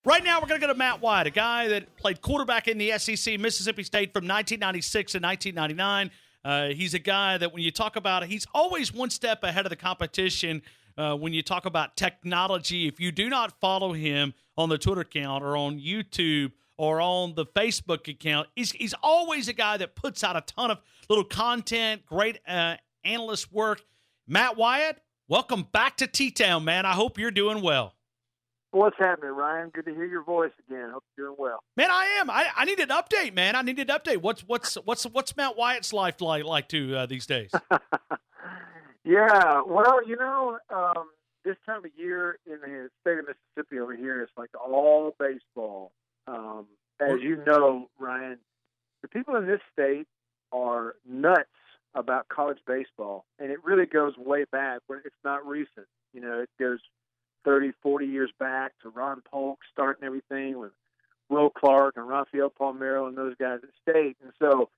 Right now, we're going to go to Matt Wyatt, a guy that played quarterback in the SEC, Mississippi State, from 1996 to 1999. He's a guy that when you talk about it, he's always one step ahead of the competition when you talk about technology. If you do not follow him on the Twitter account or on YouTube or on the Facebook account, he's always a guy that puts out a ton of little content, great analyst work. Matt Wyatt, welcome back to T-Town, man. I hope you're doing well. What's happening, Ryan? Good to hear your voice again. Hope you're doing well. Man, I am. I need an update, man. I need an update. What's Matt Wyatt's life like these days? Yeah, well, this time of year in the state of Mississippi over here, it's like all baseball. As you know, Ryan, the people in this state are nuts about college baseball, and it really goes way back, but it's not recent. It goes 30, 40 years back to Ron Polk starting everything with Will Clark and Rafael Palmeiro and those guys at State. And so,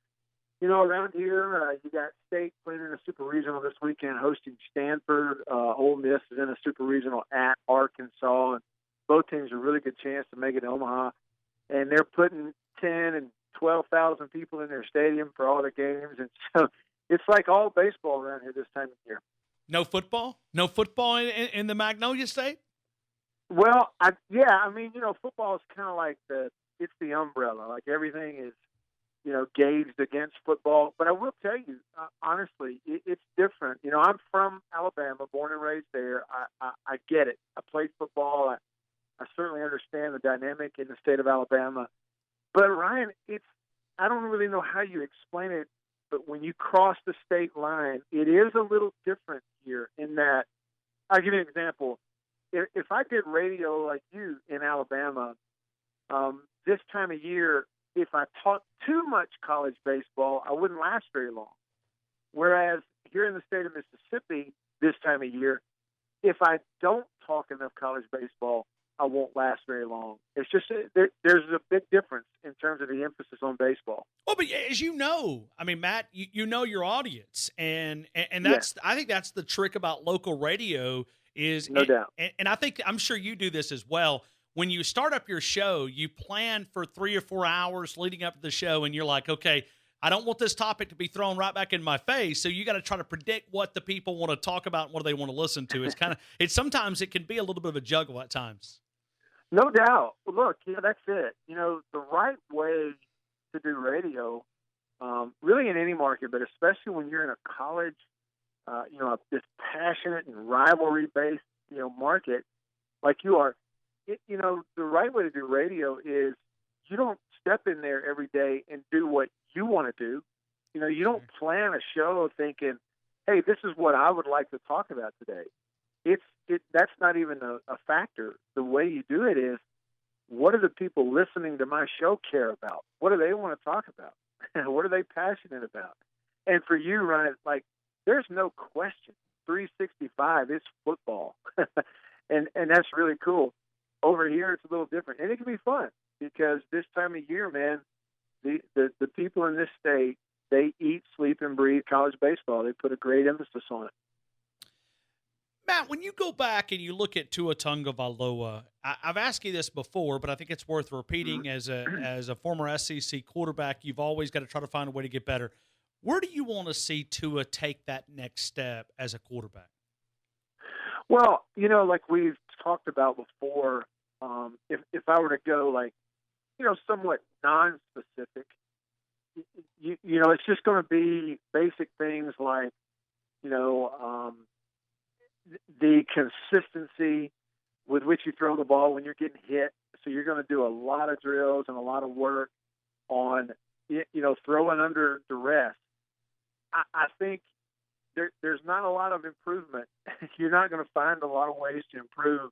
around here, you got State playing in a Super Regional this weekend, hosting Stanford. Ole Miss is in a Super Regional at Arkansas. And both teams have a really good chance to make it to Omaha. And they're putting 10 and 12,000 people in their stadium for all the games. And so it's like all baseball around here this time of year. No football? No football in the Magnolia State? Well, football is kind of like it's the umbrella. Like everything is, gauged against football. But I will tell you, honestly, it's different. I'm from Alabama, born and raised there. I get it. I played football. I certainly understand the dynamic in the state of Alabama. But, Ryan, I don't really know how you explain it, but when you cross the state line, it is a little different here in that, I'll give you an example. If I did radio like you in Alabama, this time of year, if I talked too much college baseball, I wouldn't last very long. Whereas here in the state of Mississippi, this time of year, if I don't talk enough college baseball, I won't last very long. It's just there's a big difference in terms of the emphasis on baseball. Oh, but as you know, Matt, you know your audience, and that's I think that's the trick about local radio is no doubt. And I'm sure you do this as well. When you start up your show, you plan for 3 or 4 hours leading up to the show, and you're like, okay, I don't want this topic to be thrown right back in my face. So you got to try to predict what the people want to talk about and what they want to listen to. Sometimes it can be a little bit of a juggle at times. No doubt. Look, that's it. The right way to do radio, really in any market, but especially when you're in a college, this passionate and rivalry-based, market like you are, the right way to do radio is you don't step in there every day and do what you want to do. You don't plan a show thinking, hey, this is what I would like to talk about today. That's not even a factor. The way you do it is, what do the people listening to my show care about? What do they want to talk about? What are they passionate about? And for you, Ryan, there's no question. 365 is football. and that's really cool. Over here, it's a little different. And it can be fun because this time of year, man, the people in this state, they eat, sleep, and breathe college baseball. They put a great emphasis on it. Matt, when you go back and you look at Tua Tagovailoa, I've asked you this before, but I think it's worth repeating. Mm-hmm. As a former SEC quarterback, you've always got to try to find a way to get better. Where do you want to see Tua take that next step as a quarterback? Well, like we've talked about before, if I were to go somewhat non-specific, it's just going to be basic things like, the consistency with which you throw the ball when you're getting hit. So you're going to do a lot of drills and a lot of work on, throwing under duress. I think there's not a lot of improvement. You're not going to find a lot of ways to improve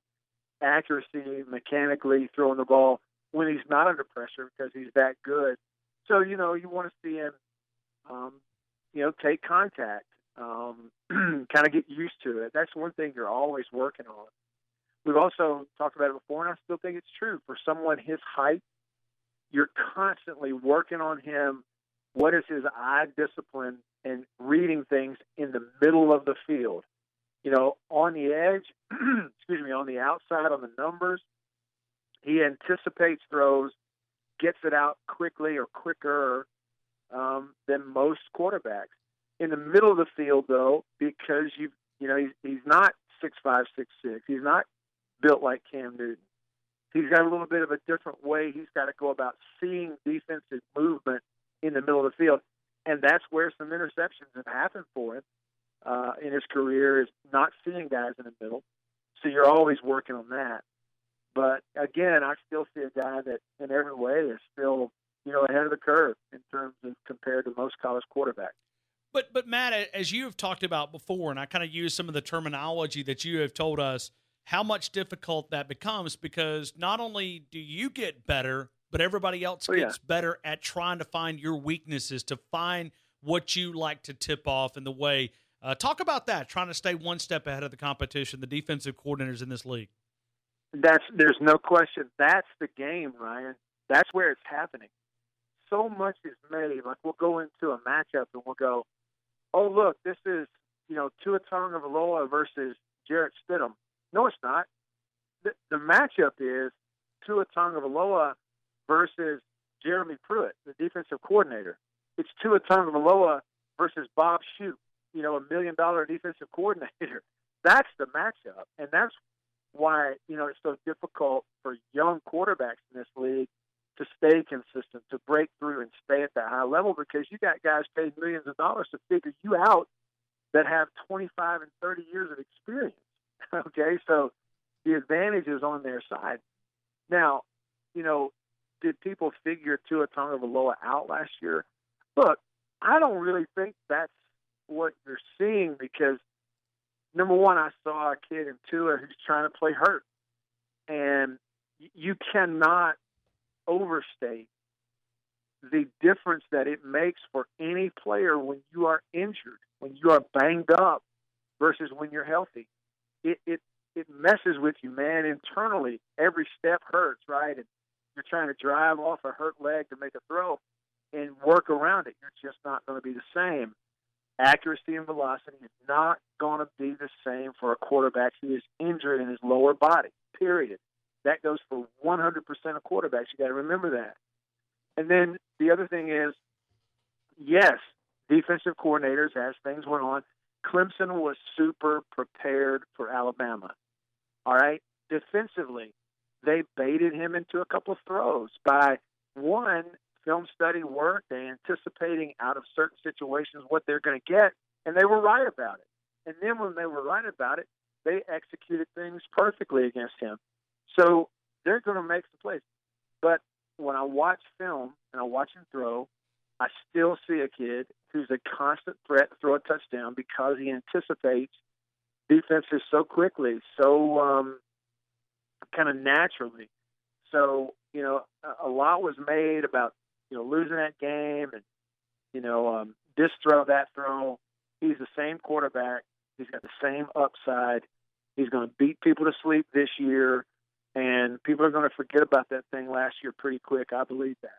accuracy mechanically throwing the ball when he's not under pressure because he's that good. So, you want to see him, take contact. Kind of get used to it. That's one thing you're always working on. We've also talked about it before, and I still think it's true. For someone his height, you're constantly working on him. What is his eye discipline and reading things in the middle of the field? On the edge, on the outside, on the numbers, He anticipates throws, gets it out quickly or quicker than most quarterbacks. In the middle of the field, though, because he's not 6'5", 6'6", he's not built like Cam Newton. He's got a little bit of a different way he's got to go about seeing defensive movement in the middle of the field, and that's where some interceptions have happened for him in his career, is not seeing guys in the middle. So you're always working on that. But again, I still see a guy that in every way is still, ahead of the curve in terms of compared to most college quarterbacks. But Matt, as you have talked about before, and I kind of use some of the terminology that you have told us, how much difficult that becomes, because not only do you get better, but everybody else gets better at trying to find your weaknesses, to find what you like to tip off in the way. Talk about that, trying to stay one step ahead of the competition, the defensive coordinators in this league. There's no question. That's the game, Ryan. That's where it's happening. So much is made. Like, we'll go into a matchup and we'll go, oh, look, this is, Tua Tagovailoa versus Jarrett Stidham. No, it's not. The matchup is Tua Tagovailoa versus Jeremy Pruitt, the defensive coordinator. It's Tua Tagovailoa versus Bob Shoop, $1 million defensive coordinator. That's the matchup, and that's why it's so difficult for young quarterbacks in this league to stay consistent, to break through and stay at that high level, because you got guys paid millions of dollars to figure you out that have 25 and 30 years of experience. Okay, so the advantage is on their side. Now, did people figure Tua Tagovailoa out last year? Look, I don't really think that's what you're seeing, because number one, I saw a kid in Tua who's trying to play hurt, and you cannot overstate the difference that it makes for any player when you are injured, when you are banged up, versus when you're healthy. It messes with you, man, internally. Every step hurts, right? And you're trying to drive off a hurt leg to make a throw and work around it. You're just not going to be the same. Accuracy and velocity is not going to be the same for a quarterback who is injured in his lower body, period. That goes for 100% of quarterbacks. You got to remember that. And then the other thing is, yes, defensive coordinators, as things went on, Clemson was super prepared for Alabama. All right? Defensively, they baited him into a couple of throws by, one, film study work, they anticipating out of certain situations what they're going to get, and they were right about it. And then when they were right about it, they executed things perfectly against him. So they're going to make some plays. But when I watch film and I watch him throw, I still see a kid who's a constant threat to throw a touchdown because he anticipates defenses so quickly, so kind of naturally. So, a lot was made about, losing that game and, this throw, that throw. He's the same quarterback. He's got the same upside. He's going to beat people to sleep this year, and people are going to forget about that thing last year pretty quick. I believe that.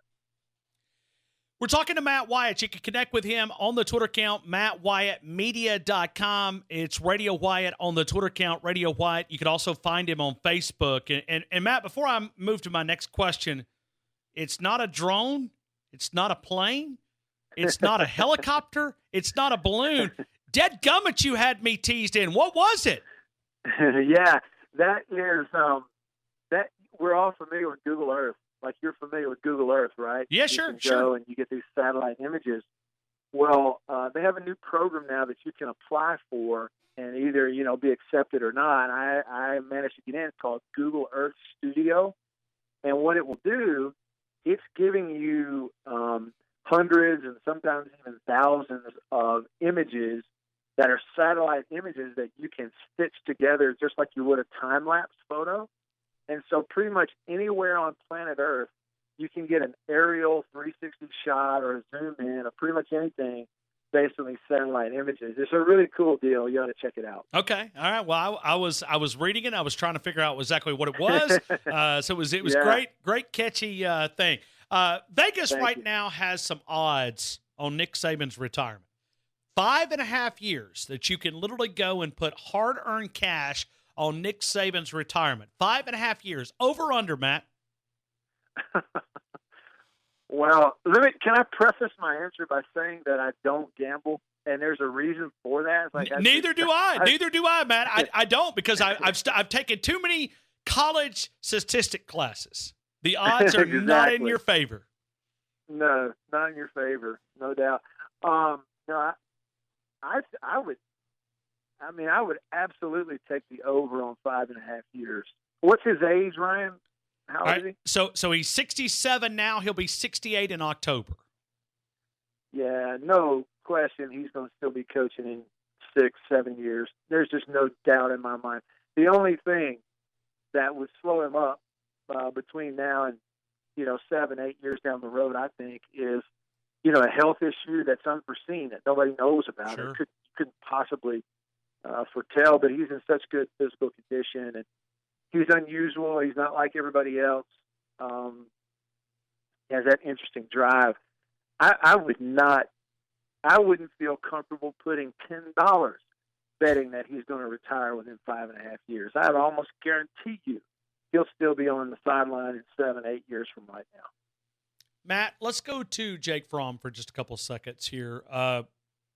We're talking to Matt Wyatt. You can connect with him on the Twitter account, MattWyattMedia.com. It's Radio Wyatt on the Twitter account, Radio Wyatt. You can also find him on Facebook. And Matt, before I move to my next question, it's not a drone. It's not a plane. It's not a helicopter. It's not a balloon. Dadgummit, you had me teased in. What was it? Yeah, that is that we're all familiar with Google Earth. Like, you're familiar with Google Earth, right? Yeah, you can sure. go and you get these satellite images. Well, they have a new program now that you can apply for and either, be accepted or not. I managed to get in. It's called Google Earth Studio. And what it will do, it's giving you hundreds and sometimes even thousands of images that are satellite images that you can stitch together just like you would a time-lapse photo. And so pretty much anywhere on planet Earth, you can get an aerial 360 shot or a zoom in of pretty much anything based on these satellite images. It's a really cool deal. You ought to check it out. Okay. All right. Well, I was reading it. I was trying to figure out exactly what it was. So it was great catchy thing. Vegas right now has some odds on Nick Saban's retirement. 5.5 years that you can literally go and put hard-earned cash on Nick Saban's retirement. 5.5 years. Over under, Matt? Well, can I preface my answer by saying that I don't gamble, and there's a reason for that. It's like Neither do I. Neither do I, Matt. I don't, because I've taken too many college statistic classes. The odds are Exactly. not in your favor. No, not in your favor, no doubt. No, I would. I mean, I would absolutely take the over on 5.5 years. What's his age, Ryan? How old is he? So he's 67 now. He'll be 68 in October. Yeah, no question. He's going to still be coaching in 6-7 years. There's just no doubt in my mind. The only thing that would slow him up between now and 7-8 years down the road, I think, is a health issue that's unforeseen that nobody knows about. Sure. Couldn't possibly foretell, but he's in such good physical condition, and he's unusual. He's not like everybody else. He has that interesting drive. I wouldn't feel comfortable putting $10 betting that he's going to retire within 5.5 years. I would almost guarantee you he'll still be on the sideline in 7-8 years from right now. Matt, let's go to Jake Fromm for just a couple seconds here.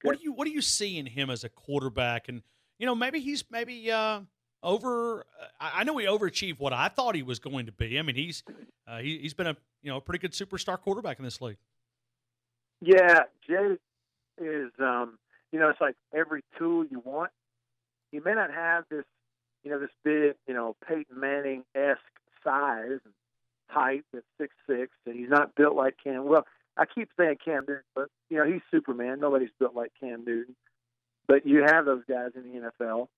What do you see in him as a quarterback? And maybe he's over. I know he overachieved what I thought he was going to be. I mean, he's been a pretty good superstar quarterback in this league. Yeah, Jake is. It's like every tool you want. He may not have this big, Peyton Manning-esque size and height at 6'6", and he's not built like Cam. Well, I keep saying Cam Newton, but he's Superman. Nobody's built like Cam Newton. But you have those guys in the NFL.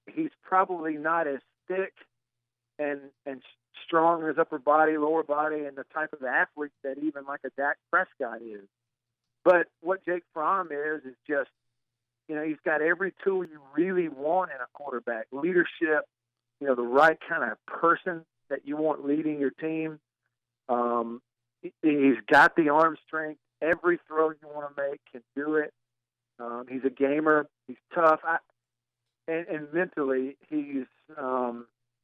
He's probably not as thick and strong in his upper body, lower body, and the type of athlete that even like a Dak Prescott is. But what Jake Fromm is just, he's got every tool you really want in a quarterback. Leadership, the right kind of person that you want leading your team. He's got the arm strength. Every throw you want to make can do it. He's a gamer. He's tough. And mentally, he's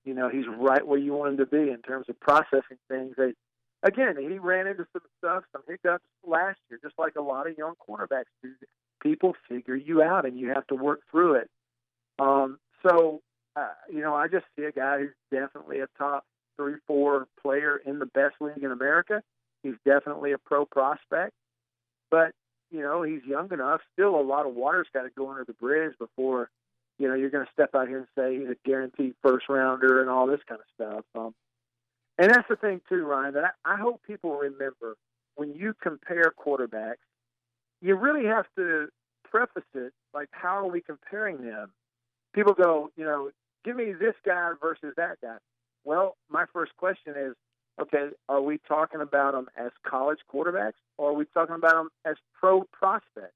he's right where you want him to be in terms of processing things. Again, he ran into some hiccups last year, just like a lot of young quarterbacks do. People figure you out, and you have to work through it. I just see a guy who's definitely a top 3-4 player in the best league in America. He's definitely a pro prospect, but he's young enough. Still, a lot of water's got to go under the bridge before you're going to step out here and say he's a guaranteed first rounder and all this kind of stuff. And that's the thing too, Ryan, that I hope people remember when you compare quarterbacks, you really have to preface it like, how are we comparing them? People go, give me this guy versus that guy. Well, my first question is, okay, are we talking about them as college quarterbacks, or are we talking about them as pro prospects?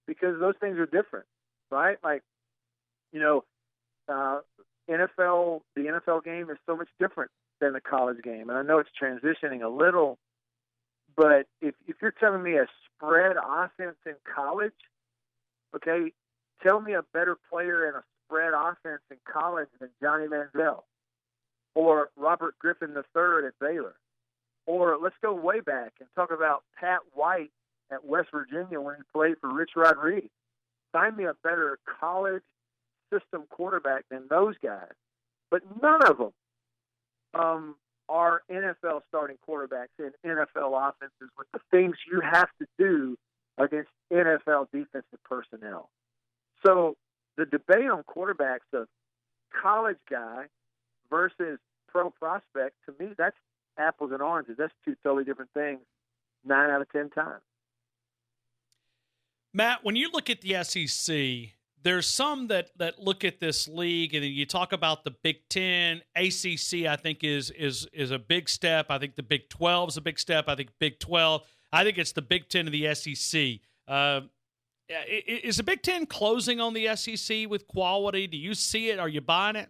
Because those things are different, right? Like, the NFL game is so much different than the college game. And I know it's transitioning a little, but if you're telling me a spread offense in college, okay, tell me a better player in a spread offense in college than Johnny Manziel or Robert Griffin III at Baylor. Or let's go way back and talk about Pat White at West Virginia when he played for Rich Rodriguez. Find me a better college system quarterback than those guys. But none of them are NFL starting quarterbacks in NFL offenses with the things you have to do against NFL defensive personnel. So the debate on quarterbacks of college guy versus pro prospect, to me, that's apples and oranges. That's two totally different things 9 out of 10 times. Matt, when you look at the SEC, there's some that look at this league, and you talk about the Big Ten. ACC, I think, is a big step. I think the Big 12 is a big step. I think Big 12. I think it's the Big Ten of the SEC. Is the Big Ten closing on the SEC with quality? Do you see it? Are you buying it?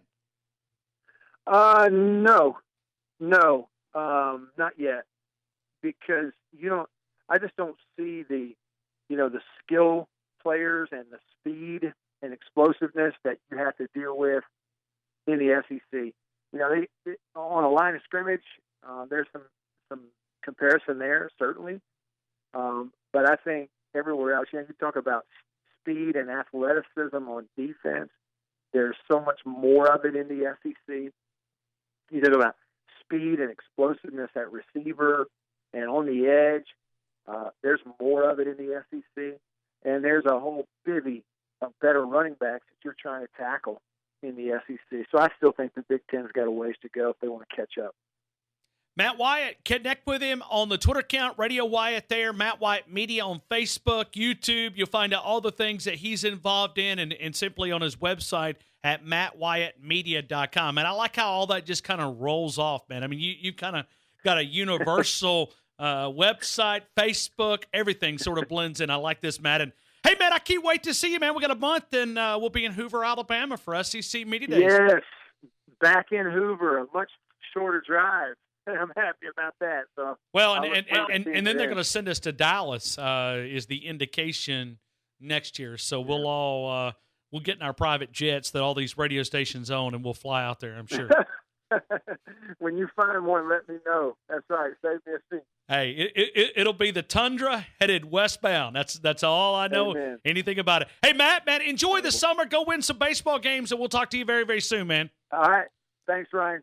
No, not yet, because I just don't see the skill players and the speed and explosiveness that you have to deal with in the SEC. They on a line of scrimmage, There's some comparison there, certainly. But I think everywhere else, you talk about speed and athleticism on defense. There's so much more of it in the SEC. You talk about speed and explosiveness at receiver and on the edge. There's more of it in the SEC. And there's a whole bevy of better running backs that you're trying to tackle in the SEC. So I still think the Big Ten's got a ways to go if they want to catch up. Matt Wyatt, connect with him on the Twitter account, Radio Wyatt there, Matt Wyatt Media on Facebook, YouTube. You'll find out all the things that he's involved in and simply on his website at mattwyattmedia.com. And I like how all that just kind of rolls off, man. I mean, you kind of got a universal website, Facebook, everything sort of blends in. I like this, Matt. And, hey, Matt, I can't wait to see you, man. We got a month, and we'll be in Hoover, Alabama for SEC Media Days. Yes, back in Hoover, a much shorter drive. I'm happy about that. So, well, and then they're going to send us to Dallas. Is the indication next year? So we'll all we'll get in our private jets that all these radio stations own, and we'll fly out there. I'm sure. When you find one, let me know. That's right. Save me a seat. Hey, it'll be the Tundra headed westbound. That's all I know. Amen. Anything about it. Hey, Matt, enjoy the summer. Go win some baseball games, and we'll talk to you very, very soon, man. All right. Thanks, Ryan.